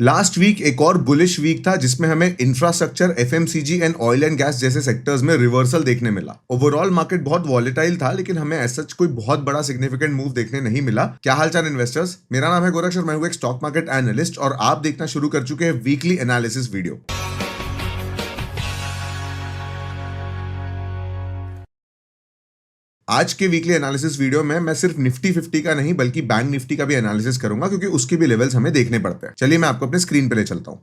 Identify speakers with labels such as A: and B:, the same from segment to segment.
A: Last week एक और bullish week था जिसमें हमें infrastructure, FMCG and oil and gas जैसे सेक्टर्स में रिवर्सल देखने मिला। ओवरऑल मार्केट बहुत वॉलेटाइल था, लेकिन हमें एज सच कोई बहुत बड़ा सिग्निफिकेंट मूव देखने नहीं मिला। क्या हालचाल इन्वेस्टर्स, मेरा नाम है गोरक्ष और मैं हूं एक स्टॉक मार्केट एनालिस्ट और आप देखना शुरू कर चुके हैं वीकली एनालिसिस वीडियो। आज के वीकली एनालिसिस वीडियो में मैं सिर्फ निफ्टी 50 का नहीं बल्कि बैंक निफ्टी का भी एनालिसिस करूंगा, क्योंकि उसके भी लेवल्स हमें देखने पड़ते हैं। चलिए मैं आपको अपने स्क्रीन पे ले चलता हूं।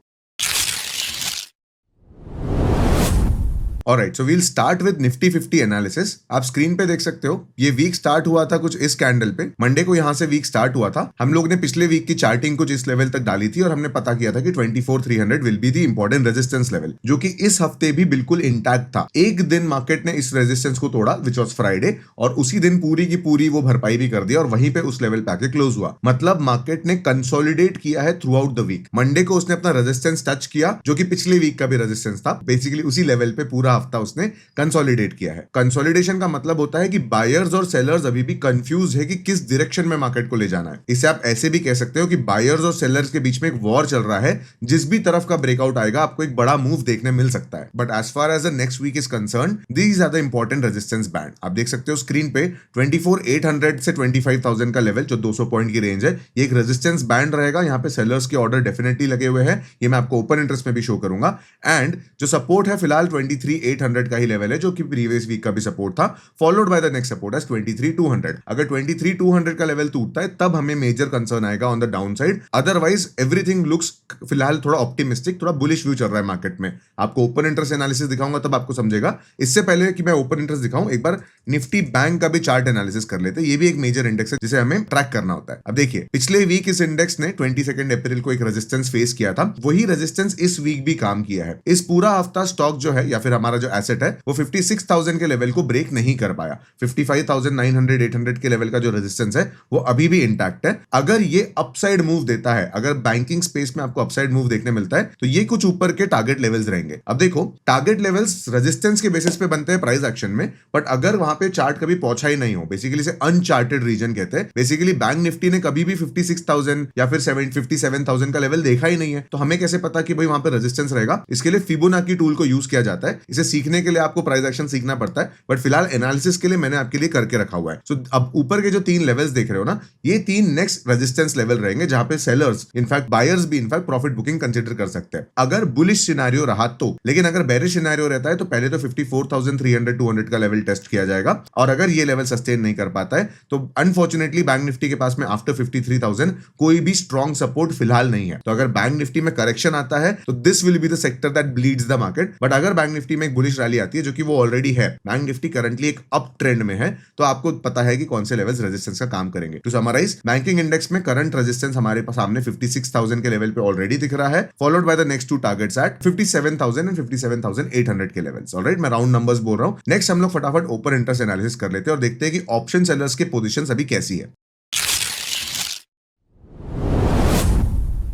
A: Alright, so we'll start with Nifty 50 analysis. आप स्क्रीन पे देख सकते हो ये वीक स्टार्ट हुआ था कुछ इस कैंडल पे। मंडे को यहां से वीक स्टार्ट हुआ था। हम लोग ने पिछले वीक की चार्टिंग कुछ इस लेवल तक डाली थी और हमने पता किया था कि 24,300 will be the important resistance level, जो कि इस हफ्ते भी बिल्कुल इंटैक्ट था। एक दिन मार्केट ने इस रेजिस्टेंस को तोड़ा विच वॉज फ्राइडे, और उसी दिन पूरी की पूरी वो भरपाई भी कर दिया और वहीं पे उस लेवल पे आके क्लोज हुआ। मतलब मार्केट ने कंसोलिडेट किया है throughout the week. Monday को उसने अपना रेजिस्टेंस टच किया, जो कि पिछले वीक का भी रेजिस्टेंस था। बेसिकली उसी लेवल पे पूरा हफ्ता उसने कंसोलिडेट किया है। कंसोलिडेशन का मतलब होता है कि बायर्स और सेलर्स अभी भी कंफ्यूज है कि किस डायरेक्शन में मार्केट को ले जाना है। इसे आप ऐसे भी कह सकते हो कि बायर्स और सेलर्स के बीच में एक वॉर चल रहा है। जिस भी तरफ का ब्रेकआउट आएगा आपको एक बड़ा मूव देखने मिल सकता है। But as far as the next week is concern, these are the important resistance band. आप देख सकते हो स्क्रीन पे 24,800 से 25,000 का लेवल, जो 200 पॉइंट की रेंज है, ये एक रेजिस्टेंस बैंड रहेगा। यहाँ पे सेलर्स के ऑर्डर डेफिनेटली लगे हुए हैं। ये मैं आपको ओपन इंटरेस्ट में भी शो करूंगा। एंड जो सपोर्ट है फिलहाल 23,800 का ही लेवल है, जो कि प्रीवियस वीक का भी सपोर्ट था, followed by the next support as 23,200। अगर 23,200 का लेवल टूटता है तब हमें मेजर कंसर्न आएगा on the downside. Otherwise everything looks फिलहाल थोड़ा ऑप्टिमिस्टिक, थोड़ा बुलिश व्यू चल रहा है मार्केट में। आपको ओपन इंटरेस्ट एनालिसिस दिखाऊंगा तब आपको समझेगा। इससे पहले कि मैं ओपन इंटरेस्ट दिखाऊं, एक बार निफ्टी बैंक का भी चार्ट एनालिसिस कर लेते हैं। ये भी एक मेजर इंडेक्स है जिसे हमें ट्रैक करना होता है। अब देखिए, पिछले वीक इस इंडेक्स ने 22 अप्रैल को एक रेजिस्टेंस फेस किया था। वही रेजिस्टेंस इस वीक भी काम किया है। इस पूरा हफ्ता स्टॉक जो है या फिर हमारा जो एसेट है वो 56,000 के लेवल को ब्रेक नहीं कर पाया। 55,900 800 के लेवल का जो रेजिस्टेंस है वो अभी भी इंटैक्ट है। अगर ये अपसाइड मूव देता है, अगर बैंकिंग स्पेस में आपको अपसाइड मूव देखने मिलता है, तो ये कुछ ऊपर के टारगेट लेवल्स रहेंगे। अब देखो, टारगेट लेवल्स रेजिस्टेंस के बेसिस पे बनते हैं प्राइस एक्शन में, बट अगर वहां पे चार्ट कभी पहुंचा ही नहीं हो, बेसिकली इसे अनचार्टेड रीजन कहते हैं। बेसिकली बैंक निफ्टी ने कभी भी 56,000 या फिर 57,000 का लेवल देखा ही नहीं है, तो हमें कैसे पता कि भाई वहां पे रेजिस्टेंस रहेगा? इसके लिए फिबोनाची टूल को यूज किया जाता है। इसे सीखने के लिए आपको प्राइस एक्शन सीखना पड़ता है, बट फिलहाल एनालिसिस के लिए मैंने आपके लिए करके रखा हुआ है। सो अब ऊपर के जो 3 लेवल्स देख रहे हो ना, ये 3 नेक्स्ट रेजिस्टेंस लेवल रहेंगे, जहां पे सेलर्स, इनफैक्ट बायर्स भी इनफैक्ट प्रॉफिट बुकिंग कंसीडर कर सकते हैं अगर बुलिश सिनेरियो रहा तो। लेकिन अगर बेरिश सिनेरियो रहता है तो पहले तो 54,300 200 का लेवल टेस्ट किया जाएगा, और अगर ये लेवल सस्टेन नहीं कर पाता है तो अनफॉर्चुनेटली बैंक निफ्टी के पास में आफ्टर 53,000 कोई भी स्ट्रॉन्ग सपोर्ट फिलहाल नहीं है। तो अगर बैंक निफ्टी में करेक्शन आता है तो this will be the sector that bleeds the market. But अगर बैंक निफ्टी में एक बुलिश रैली आती है, जो कि वो ऑलरेडी है, बैंक निफ्टी करंटली एक अप ट्रेंड में है, तो आपको पता है कि कौन से लेवल्स रेजिस्टेंस का काम करेंगे। टू समराइज, बैंकिंग इंडेक्स में करंट रेजिस्टेंस हमारे पास सामने 56,000 के लेवल पे ऑलरेडी दिख रहा है, followed by the next 2 targets at 57,000 and 57,800 के लेवल्स। ऑलराइट, मैं राउंड नंबर्स बोल रहा हूं। नेक्स्ट हम लोग फटाफट ओपन इंटरेस्ट एनालिसिस कर लेते हैं और देखते हैं कि ऑप्शन सेलर्स के पोजीशंस अभी कैसी है।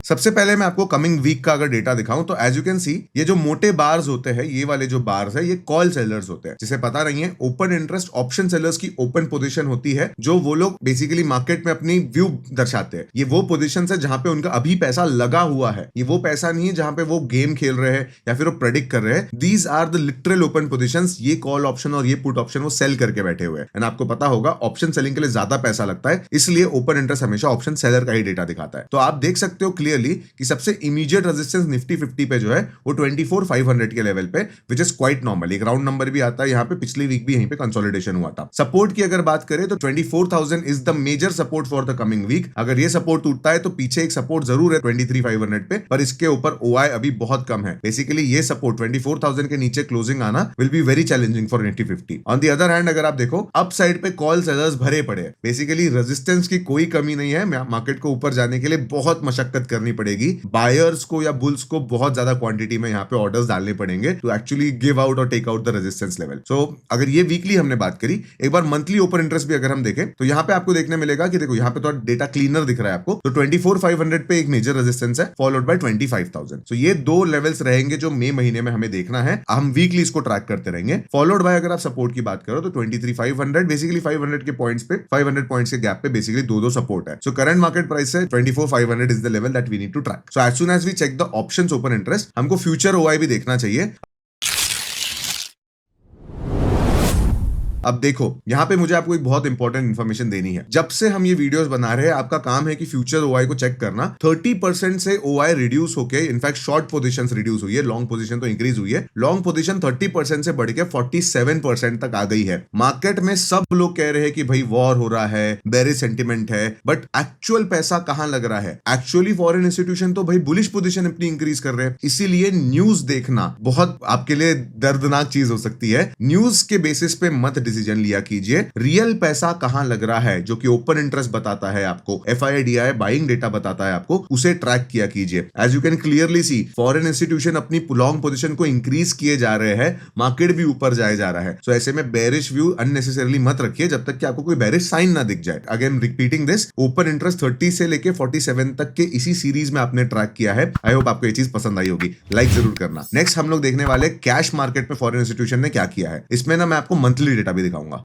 A: सबसे पहले मैं आपको कमिंग वीक का अगर डेटा दिखाऊं तो एज यू कैन सी, ये जो मोटे बार्स होते हैं, ये वाले जो बार्स है, ये कॉल सेलर्स होते हैं। जिसे पता नहीं है, ओपन इंटरेस्ट ऑप्शन सेलर्स की ओपन पोजीशन होती है, जो वो लोग बेसिकली मार्केट में अपनी व्यू दर्शाते हैं। ये वो पोजीशन है जहां पे उनका अभी पैसा लगा हुआ है। ये वो पैसा नहीं है जहां पे वो गेम खेल रहे हैं या फिर वो प्रेडिक्ट कर रहे हैं। These are the literal open positions. ये कॉल ऑप्शन और ये पुट ऑप्शन वो सेल करके बैठे हुए हैं। एंड आपको पता होगा ऑप्शन सेलिंग के लिए ज्यादा पैसा लगता है, इसलिए ओपन इंटरेस्ट हमेशा ऑप्शन सेलर का ही डेटा दिखाता है। तो आप देख सकते हो क्लियरली कि सबसे इमीडिएट रेजिस्टेंस निफ्टी 50 पे जो है वो 24,500 के लेवल पे, विच इज क्वाइट नॉर्मल। एक राउंड नंबर भी आता है यहाँ पे, पिछली वीक भी यहीं पे कंसोलिडेशन हुआ था। सपोर्ट की अगर बात करें तो 24,000 is the major support for the coming week. अगर ये सपोर्ट टूटता है तो पीछे एक सपोर्ट जरूर है 23,500 पे, पर इसके ऊपर ओआई अभी बहुत कम है। बेसिकली ये सपोर्ट 24,000 के नीचे क्लोजिंग आना will be very challenging for Nifty 50। On the other hand, अगर आप देखो अप साइड पे कॉल सेलर्स भरे पड़े हैं। बेसिकली रेजिस्टेंस की कोई कमी नहीं है। मार्केट को ऊपर जाने के लिए बहुत मशक्कत करनी पड़ेगी। बायर्स को या बुल्स को बहुत ज्यादा क्वांटिटी में यहाँ पे ऑर्डर्स डालने पड़ेंगे टू एक्चुअली गिव आउट और take out the resistance level. So अगर ये वीकली हमने बात करी, एक बार मंथली ओपन इंटरेस्ट भी अगर हम देखें तो यहाँ पे आपको देखने मिलेगा कि देखो यहाँ पे तो डेटा क्लीनर दिख रहा है आपको। तो 24,500 पे एक मेजर रेजिस्टेंस है, फॉलोड बाय 25,000। सो ये 2 लेवल्स रहेंगे जो मई महीने में हमें देखना है। हम वीकली इसको ट्रैक करते रहेंगे। फॉलोड बाय अगर आप सपोर्ट की बात करो तो 23,500, बेसिकली 500 के पॉइंट्स पे, 500 पॉइंट्स के गैप पे बेसिकली 2 सपोर्ट है। सो करंट मार्केट प्राइस है 24,500 is the level that we we need to track. So as soon as we check the options open interest, हमको फ्यूचर OI भी देखना चाहिए. अब देखो यहाँ पे मुझे आपको एक बहुत इंपॉर्टेंट इन्फॉर्मेशन देनी है. जब से हम ये वीडियोस बना रहे हैं, आपका काम है कि फ्यूचर OI को चेक करना. 30% से OI रिड्यूस होके इनफैक्ट शॉर्ट पोजीशंस रिड्यूस हुई है, लॉन्ग पोजीशन तो इंक्रीज हुई है. लॉन्ग पोजीशन 30% से बढ़ के 47% तक आ गई है. मार्केट में सब लोग कह रहे हैं कि भाई वॉर हो रहा है, बेरिश सेंटिमेंट है, बट एक्चुअल पैसा कहां लग रहा है? एक्चुअली फॉरेन इंस्टीट्यूशन तो भाई बुलिश पोजीशन अपनी इंक्रीज कर रहे हैं. इसीलिए न्यूज देखना बहुत आपके लिए दर्दनाक चीज हो सकती है. न्यूज के बेसिस पे मत डिसीजन लिया कीजिए. रियल पैसा कहां लग रहा है, जो कि ओपन इंटरेस्ट बताता है आपको, FIDI बाइंग डेटा बताता है आपको, उसे ट्रैक किया कीजिए. As you can clearly see, foreign institution अपनी लॉन्ग पोजीशन को इंक्रीज किए जा रहे हैं, मार्केट भी ऊपर जाए जा रहा है. सो ऐसे में बेरिश व्यू अननेसेसरली मत रखिए जब तक कि आपको कोई बेरिश साइन ना दिख जाए. Again repeating this, open interest 30 से लेके 47 तक के इसी सीरीज में आपने ट्रैक किया है. आई होप आपको ये चीज पसंद आई होगी. लाइक जरूर करना. नेक्स्ट हम लोग देखने वाले कैश मार्केट में फॉरेन इंस्टीट्यूशन ने क्या किया है. इसमें ना मैं आपको मंथली डेटा भी दिखाऊंगा.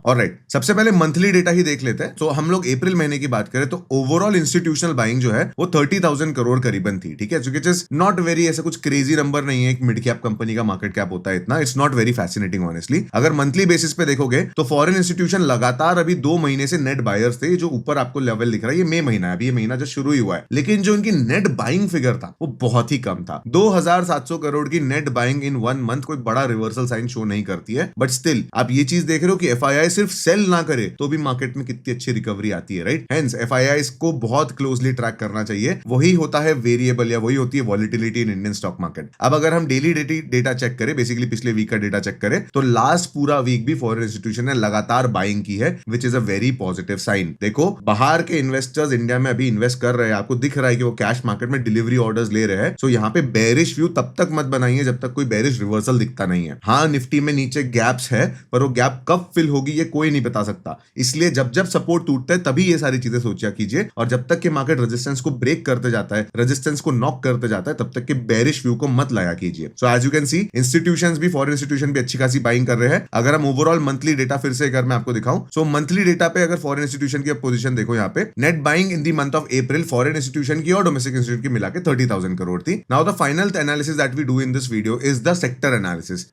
A: ऑलराइट, सबसे पहले मंथली डेटा ही देख लेते हैं. तो हम लोग अप्रैल महीने की बात करें तो ओवरऑल इंस्टीट्यूशनल बाइंग जो है वो 30,000 करोड़ करीबन थी. ठीक है, जो कि जस्ट नॉट वेरी, ऐसा कुछ क्रेजी नंबर नहीं है. एक मिड कैप कंपनी का मार्केट कैप होता है इतना. It's not very fascinating honestly. अगर मंथली बेसिस पे देखोगे तो फॉरेन इंस्टीट्यूशन लगातार अभी 2 महीने से नेट बायर्स थे. जो ऊपर आपको लेवल दिख रहा है ये मई महीना है, अभी ये महीना जो शुरू ही हुआ है. लेकिन जो इनकी नेट बाइंग फिगर था वो बहुत ही कम था. 2,700 करोड़ की नेट बाइंग इन 1 मंथ कोई बड़ा रिवर्सल साइन शो नहीं करती है. बट स्टिल आप ये चीज देख रहे हो कि FII सिर्फ सेल ना करे तो भी मार्केट में कितनी अच्छी रिकवरी आती है. राइट, हेंस FIIs को बहुत क्लोजली ट्रैक करना चाहिए. वही होता है वेरिएबल, या वही होती है volatility in Indian stock market. अब अगर हम डेली डेटा चेक करें, बेसिकली पिछले वीक का डेटा चेक करें, तो लास्ट पूरा वीक भी फॉरेन इंस्टीट्यूशन ने लगातार बाइंग की है, which is a very positive sign. देखो बाहर के इन्वेस्टर्स इंडिया में अभी इन्वेस्ट कर रहे हैं, आपको दिख रहा है कि वो कैश मार्केट में डिलीवरी ऑर्डर्स ले रहे हैं. सो यहाँ पे बेरिश व्यू तब तक मत बनाइए जब तक कोई बेरिश रिवर्सल दिखता नहीं है. हाँ, निफ्टी में नीचे गैप्स है, पर वो गैप कब फिल होगी ये कोई नहीं बता सकता. इसलिए जब जब सपोर्ट टूटता है तभी ये सारी चीजें सोचा कीजिए. और जब तक कि मार्केट रेजिस्टेंस को ब्रेक करते जाता है, रेजिस्टेंस को नॉक करते जाता है, तब तक के बेरिश व्यू को मत लाया कीजिए. So as you can see, institutions भी, फॉरेन इंस्टीट्यूशन भी अच्छी खासी बाइंग कर रहे हैं. अगर हम ओवरऑल मंथली डेटा फिर से अगर मैं आपको दिखाऊं, सो मंथली डेटा पे अगर फॉरेन इंस्टीट्यूशन की पोजीशन देखो, यहाँ पे net buying in the month of April foreign institution की और डोमेस्टिक इंस्टीट्यूशन की मिला के 30,000 करोड़ थी. Now the final analysis that we do in this video is the sector analysis.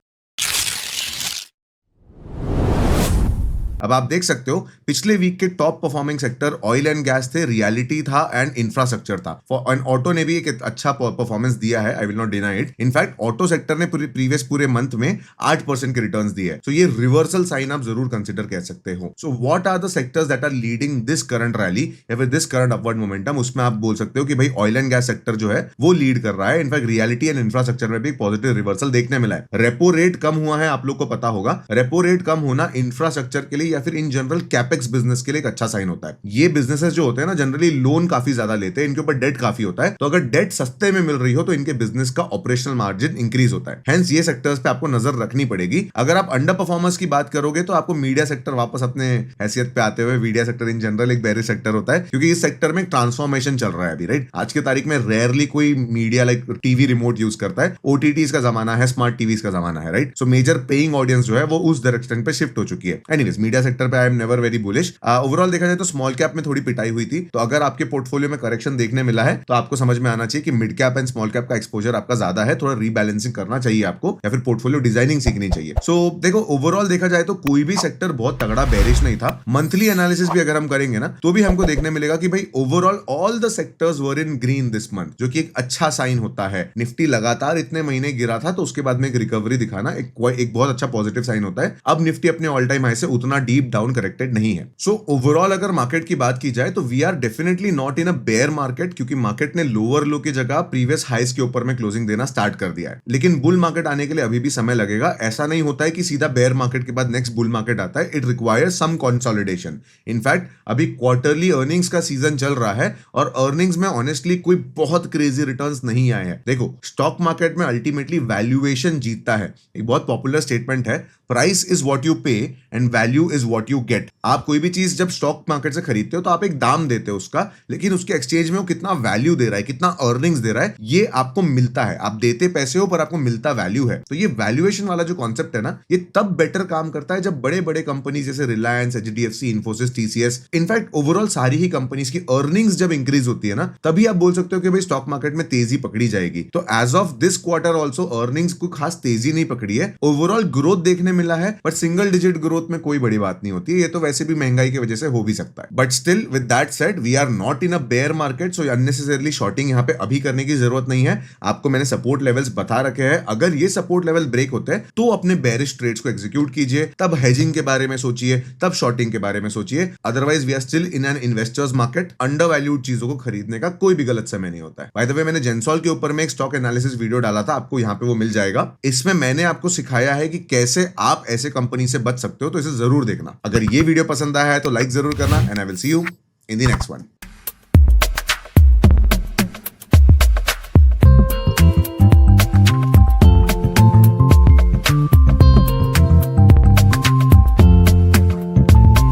A: अब आप देख सकते हो पिछले वीक के top performing sector oil and gas थे, रियलिटी था एंड इंफ्रास्ट्रक्चर था. ऑटो ने भी एक अच्छा परफॉर्मेंस दिया है, I will not deny it. In fact auto sector ने प्रीवियस पूरे मंथ में 8% के रिटर्न्स दिए. सो ये रिवर्सल साइन आप जरूर कंसिडर कर सकते हो. So what are the sectors that are leading this current rally या फिर दिस करंट अपवर्ड मोमेंटम? उसमें आप बोल सकते हो कि भाई ऑयल एंड गैस सेक्टर जो है वो लीड कर रहा है. इनफैक्ट रियलिटी एंड इंफ्रास्ट्रक्चर में भी पॉजिटिव रिवर्सल देखने मिला है. रेपो रेट कम हुआ है, आप लोग को पता होगा. रेपो रेट कम होना इंफ्रास्ट्रक्चर के लिए या फिर इन जनरल कैपेक्स बिजनेस के लिए एक अच्छा साइन होता है. ये बिजनेसेस जो होते हैं ना जनरली लोन काफी ज्यादा लेते हैं, इनके ऊपर डेट काफी होता है. तो अगर डेट सस्ते में मिल रही हो तो इनके बिजनेस का ऑपरेशनल मार्जिन इंक्रीज होता है. हेंस ये सेक्टर्स पे आपको नजर रखनी पड़ेगी. अगर आप अंडर परफॉर्मेंस की बात करोगे तो आपको मीडिया सेक्टर वापस अपने हैसियत पे आते हुए, मीडिया सेक्टर इन जनरल एक बेरिश सेक्टर होता है क्योंकि इस सेक्टर में ट्रांसफॉर्मेशन चल रहा है अभी. राइट, आज के तारीख में रेयरली कोई media like TV remote use करता है. OTTs का जमाना है, स्मार्ट टीवीज का जमाना है. Right, so major paying audience जो है वो उस डायरेक्शन पे शिफ्ट हो चुकी है. एनीवेज, मीडिया सेक्टर पे I am never very bullish. Overall देखा जाए तो स्मॉल कैप में थोड़ी पिटाई हुई थी. तो अगर आपके पोर्टफोलियो में करेक्शन देखने मिला है तो आपको समझ में आना चाहिए कि mid cap and small cap का एक्सपोजर आपका ज्यादा है. थोड़ा रीबैलेंसिंग करना चाहिए आपको, या फिर पोर्टफोलियो डिजाइनिंग सीखनी चाहिए. सो देखो ओवरऑल देखा जाए तो कोई भी सेक्टर बहुत तगड़ा बेरिश नहीं था. मंथली एनालिसिस भी अगर हम करेंगे ना तो भी हमको देखने मिलेगा कि भाई overall all the sectors were in green this month, जो कि एक अच्छा साइन होता है. निफ्टी लगातार इतने महीने गिरा था तो उसके बाद में एक रिकवरी दिखाना एक बहुत अच्छा पॉजिटिव साइन होता है. अब निफ्टी अपने ऑल टाइम हाई से उतना डीप डाउन करेक्टेड नहीं है. सो ओवरऑल अगर मार्केट की बात की जाए तो we are definitely not in a bear market, क्योंकि मार्केट ने लोअर लो की जगह प्रीवियस हाइस के ऊपर में क्लोजिंग देना स्टार्ट कर दिया है. लेकिन बुल मार्केट आने के लिए अभी भी समय लगेगा. ऐसा नहीं होता है कि सीधा बेयर मार्केट के बाद नेक्स्ट बुल मार्केट आता है. It requires some consolidation. In fact अभी क्वार्टरली अर्निंग्स का सीजन चल रहा है और अर्निंग्स में ऑनेस्टली कोई बहुत क्रेजी रिटर्न्स नहीं आए हैं. देखो स्टॉक मार्केट में अल्टीमेटली वैल्यूएशन जीतता है. एक बहुत पॉपुलर स्टेटमेंट है, प्राइस इज व्हाट यू पे and value is what you get. आप कोई भी चीज जब स्टॉक मार्केट से खरीदते हो तो आप एक दाम देते हो उसका, लेकिन उसके एक्सचेंज में वो कितना वैल्यू दे रहा है, कितना अर्निंग्स दे रहा है, ये आपको मिलता है। आप देते पैसे हो पर आपको मिलता वैल्यू है। तो ये वैल्यूएशन वाला जो कॉन्सेप्ट है ना, ये तब बेटर काम करता है जब बड़े बड़े कंपनी जैसे Reliance, HDFC, Infosys, TCS, in fact overall सारी ही कंपनीज की अर्निंग्स जब इंक्रीज होती है ना, तभी आप बोल सकते हो कि भाई स्टॉक मार्केट में तेजी पकड़ी जाएगी। तो as of this quarter also earnings को खास तेजी नहीं पकड़ी है, ओवरऑल ग्रोथ देखने मिला है, पर सिंगल डिजिट ग्रोथ में कोई बड़ी बात नहीं होती है। ये तो वैसे भी महंगाई की वजह से हो भी सकता है। But still with that said, we are not in a bear market, so unnecessarily shorting यहाँ पे अभी करने की जरूरत नहीं है। आपको मैंने सपोर्ट लेवल्स बता रखे हैं, अगर ये सपोर्ट लेवल ब्रेक होते हैं तो अपने बेरिश ट्रेड्स को एग्जीक्यूट कीजिए, तब हेजिंग के बारे में सोचिए, तब शॉर्टिंग के बारे में सोचिए। Otherwise we are still in an investors market. Undervalued चीजों को खरीदने का कोई भी गलत समय नहीं होता है। बाय द वे, मैंने जेंसॉल के ऊपर में एक स्टॉक एनालिसिस वीडियो डाला था, आपको यहाँ पे वो मिल जाएगा। इसमें मैंने आपको सिखाया है कि कैसे आप ऐसे कंपनी से बच सकते हो, तो इसे जरूर देखना। अगर ये वीडियो पसंद आया है तो लाइक जरूर करना, and I will see you in the next one.